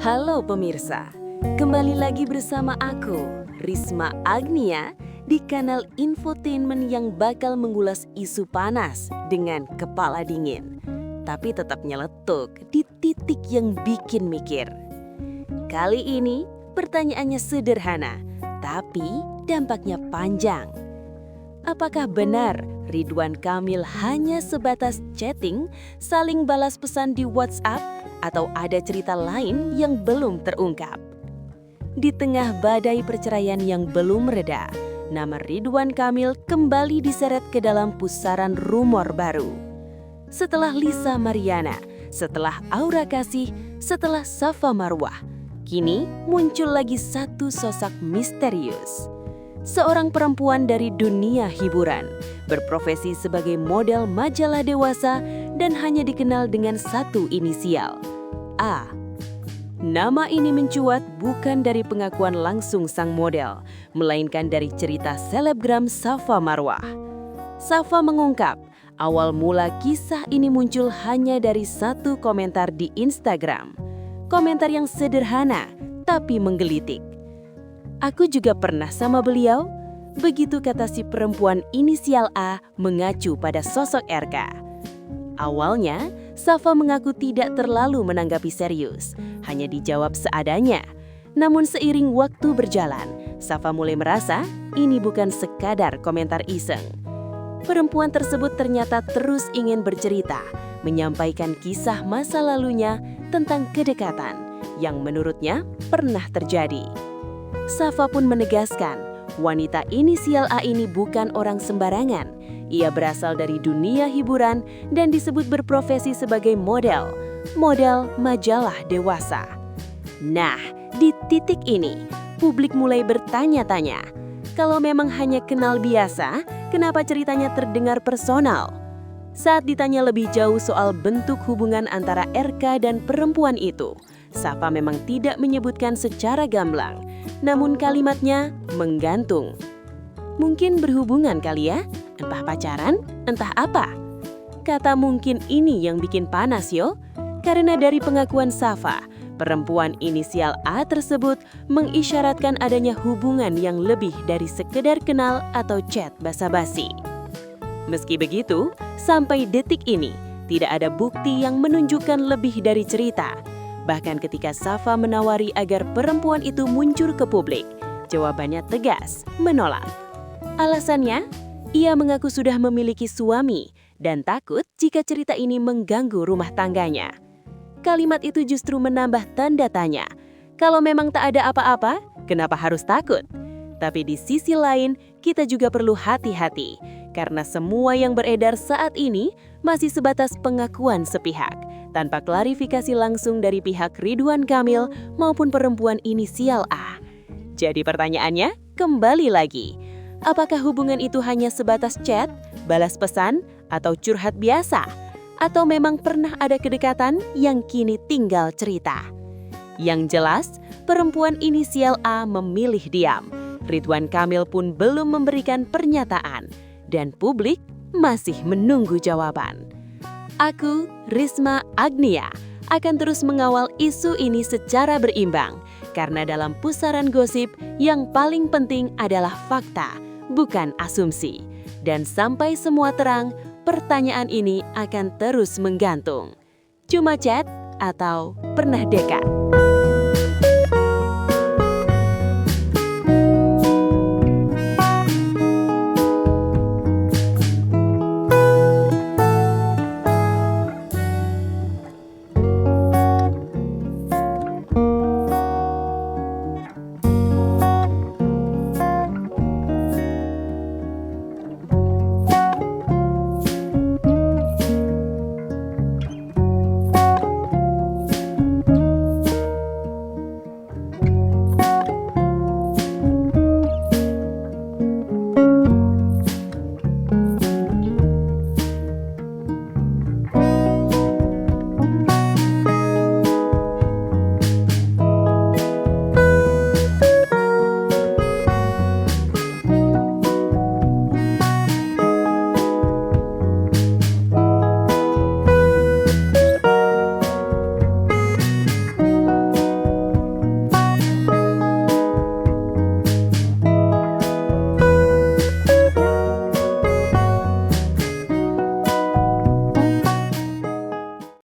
Halo pemirsa, kembali lagi bersama aku, Risma Agnia, di kanal infotainment yang bakal mengulas isu panas dengan kepala dingin, tapi tetap nyeletuk di titik yang bikin mikir. Kali ini pertanyaannya sederhana, tapi dampaknya panjang. Apakah benar Ridwan Kamil hanya sebatas chatting, saling balas pesan di WhatsApp, atau ada cerita lain yang belum terungkap? Di tengah badai perceraian yang belum reda, nama Ridwan Kamil kembali diseret ke dalam pusaran rumor baru. Setelah Lisa Mariana, setelah Aura Kasih, setelah Safa Marwah, kini muncul lagi satu sosok misterius. Seorang perempuan dari dunia hiburan, berprofesi sebagai model majalah dewasa dan hanya dikenal dengan satu inisial, A. Nama ini mencuat bukan dari pengakuan langsung sang model, melainkan dari cerita selebgram Safa Marwah. Safa mengungkap, awal mula kisah ini muncul hanya dari satu komentar di Instagram. Komentar yang sederhana, tapi menggelitik. "Aku juga pernah sama beliau," begitu kata si perempuan inisial A mengacu pada sosok RK. Awalnya, Safa mengaku tidak terlalu menanggapi serius, hanya dijawab seadanya. Namun seiring waktu berjalan, Safa mulai merasa ini bukan sekadar komentar iseng. Perempuan tersebut ternyata terus ingin bercerita, menyampaikan kisah masa lalunya tentang kedekatan yang menurutnya pernah terjadi. Safa pun menegaskan, wanita inisial A ini bukan orang sembarangan. Ia berasal dari dunia hiburan dan disebut berprofesi sebagai model majalah dewasa. Nah, di titik ini, publik mulai bertanya-tanya, kalau memang hanya kenal biasa, kenapa ceritanya terdengar personal? Saat ditanya lebih jauh soal bentuk hubungan antara RK dan perempuan itu, Safa memang tidak menyebutkan secara gamblang, namun kalimatnya menggantung. Mungkin berhubungan kali ya, entah pacaran, entah apa. Kata mungkin ini yang bikin panas yo, karena dari pengakuan Safa, perempuan inisial A tersebut mengisyaratkan adanya hubungan yang lebih dari sekedar kenal atau chat basa-basi. Meski begitu, sampai detik ini, tidak ada bukti yang menunjukkan lebih dari cerita. Bahkan ketika Safa menawari agar perempuan itu muncul ke publik, jawabannya tegas, menolak. Alasannya, ia mengaku sudah memiliki suami dan takut jika cerita ini mengganggu rumah tangganya. Kalimat itu justru menambah tanda tanya. Kalau memang tak ada apa-apa, kenapa harus takut? Tapi di sisi lain, kita juga perlu hati-hati, karena semua yang beredar saat ini masih sebatas pengakuan sepihak, tanpa klarifikasi langsung dari pihak Ridwan Kamil maupun perempuan inisial A. Jadi pertanyaannya, kembali lagi, apakah hubungan itu hanya sebatas chat, balas pesan, atau curhat biasa? Atau memang pernah ada kedekatan yang kini tinggal cerita? Yang jelas, perempuan inisial A memilih diam. Ridwan Kamil pun belum memberikan pernyataan, dan publik masih menunggu jawaban. Aku, Risma Agnia, akan terus mengawal isu ini secara berimbang, karena dalam pusaran gosip yang paling penting adalah fakta, bukan asumsi. Dan sampai semua terang, pertanyaan ini akan terus menggantung. Cuma chat atau pernah dekat?